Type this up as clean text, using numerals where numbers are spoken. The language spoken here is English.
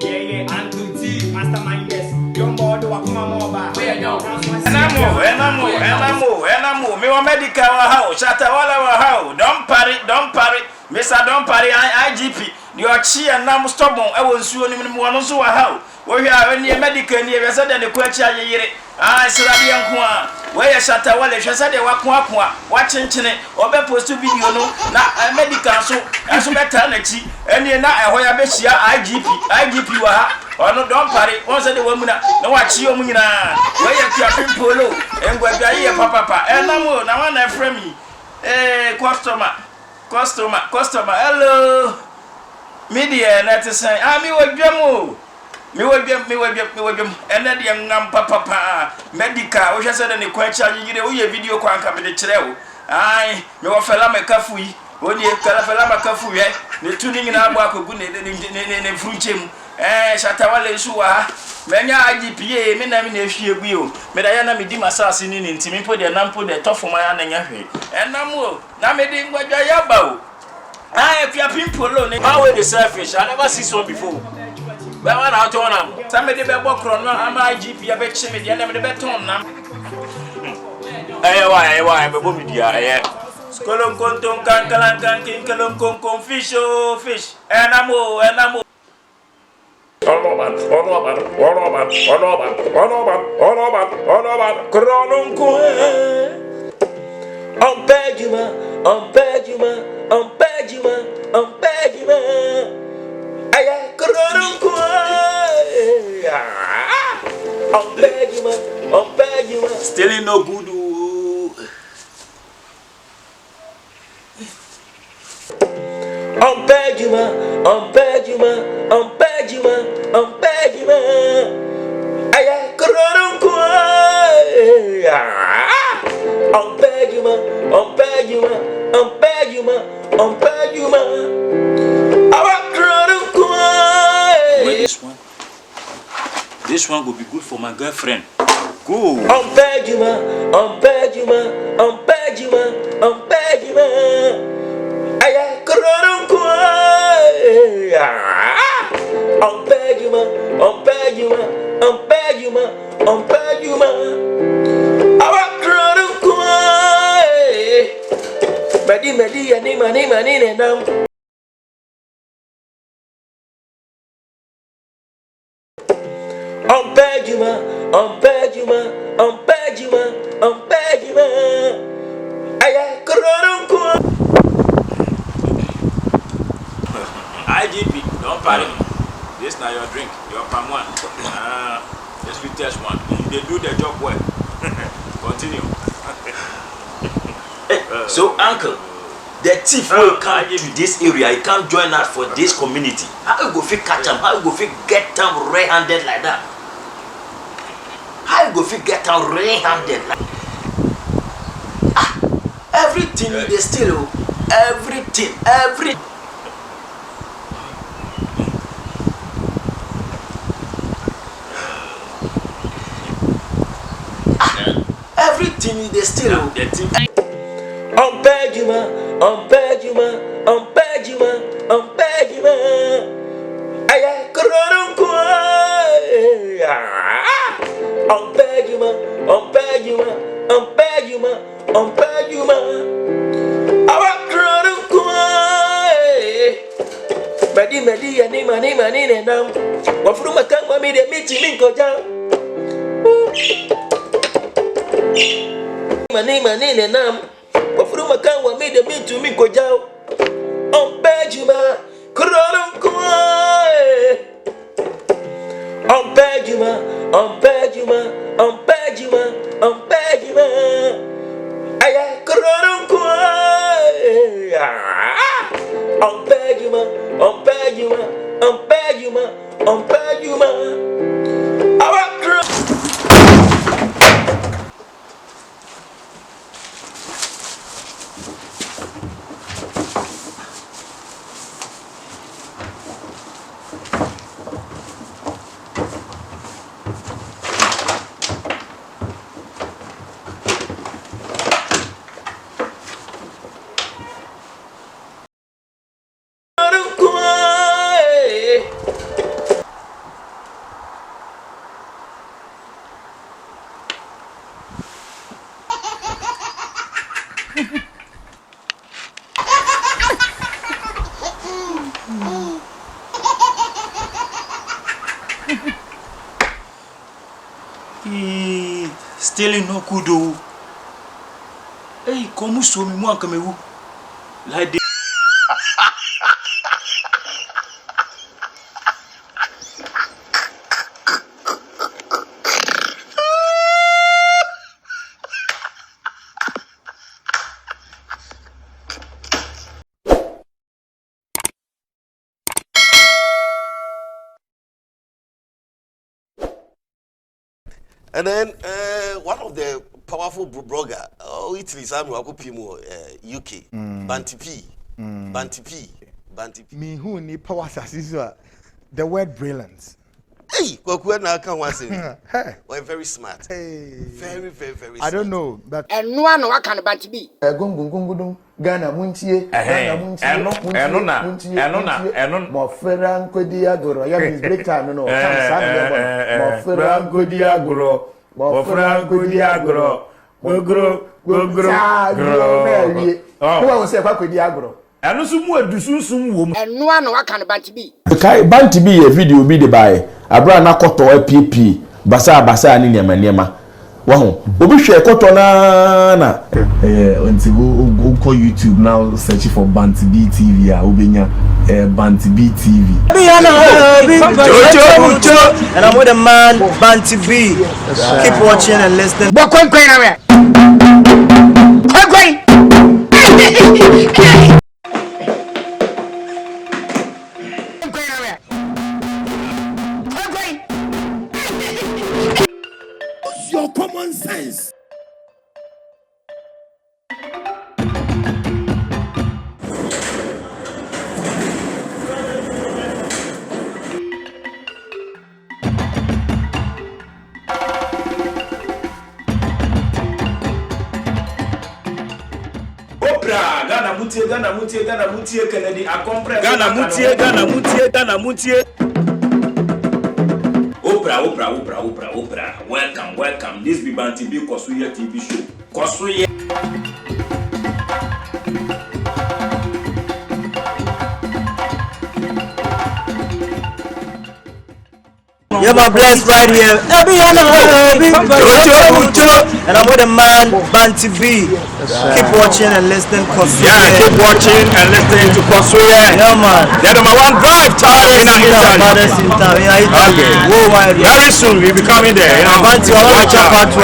Yeah, and to T, masterminders. Young boy, do a come over. Enamo. Me wa medical how, shatta wala how. Don't parry. Mr. Don't parry IGP. You are chi and nam stubborn. I will sue him in one so how. We are any medical near us than the question yere. Ah, Sarabian Kwa. Where shatta wala shasa de wakwa. Watching chine or be post to video no. Na medical so as better next. Any na a hoya besia IGP wa. Or no don't parry. Once the woman no watch you muna. Where you keep polo and go here papa. And no na one friend me. Customer. Hello. Media na te say mi wodwam. And then the young papa medical. We just said any question you get video kwa nka me de kire wo. Ai, me wo fela me kafui. Wodi kala fela me kafui eh. Ne tuni na agba akogu ne frunchem. Shatawale suwa. Menya IGPA me na me na ehwie gu yo. Me da ya na me di masase ni ntimi po de nampo de tofo ma ya na nya hwe. Enamo na me di ngwadwa ya ba o. If you are pimpolo, how will the selfish? I never see so before. But what out on them? Somebody be bokron, I'm IGP, I bet Chimmy, the enemy beton. Why, be media, Skolon konton kankalan king kalon kon fish. And I'm still no good. This one will be good for my girlfriend. Go. IGP, don't party. This now your drink, your palm one. Just we test one. They do their job well. Continue. So, uncle, the thief will come to this area. He can't join us for this community. How you go fit catch him? How you go fit get him red-handed like that? How you go fit get him red-handed like everything they steal. Everything. Everything they steal. Money nam. Wafuruma kan wa me de me to me kojao. On pejuma, kronon kwa. On pejuma. Aya kronon kwa. On pejuma. Stealing no good though. Hey, come show me more come like this. And then one of the powerful blogger, Italy, UK, BANTIBEE. Me who need power assassin. The word brilliant. Hey, hey, we're very smart. Hey, very smart. I don't know, but and no one what can BANTIBEE. Ghana muntie, Mofera nkodi agoro. Ya means break time no. Mofera nkodi agoro. Mofera nkodi agoro. Gogro. Who was say kwadi agoro? Eno so mu adusunsum wo mu. And no one what can BANTIBEE. Kai BANTIBEE e video bi de bae. Abra na koto apiepie. Basa ni niema. Wow, obi hwe koto na until go call YouTube now search for BANTIBEE TV obenya BANTIBEE TV. And I'm with the man BANTIBEE. Keep watching and listening. Your common sense. Ghana mutie Kennedy a compress. Ghana mutie. Oprah. Welcome. This be BANTIBEE Kosuye TV show. Kosuye. You're my blessed right here. And I'm with the man BANTIBEE. Keep watching and listening. Yeah, keep watching and listening to Kosuye. Yeah, man. They're number one drive time in Italy. Okay. Very soon we'll be coming there. BANTIBEE, watch out.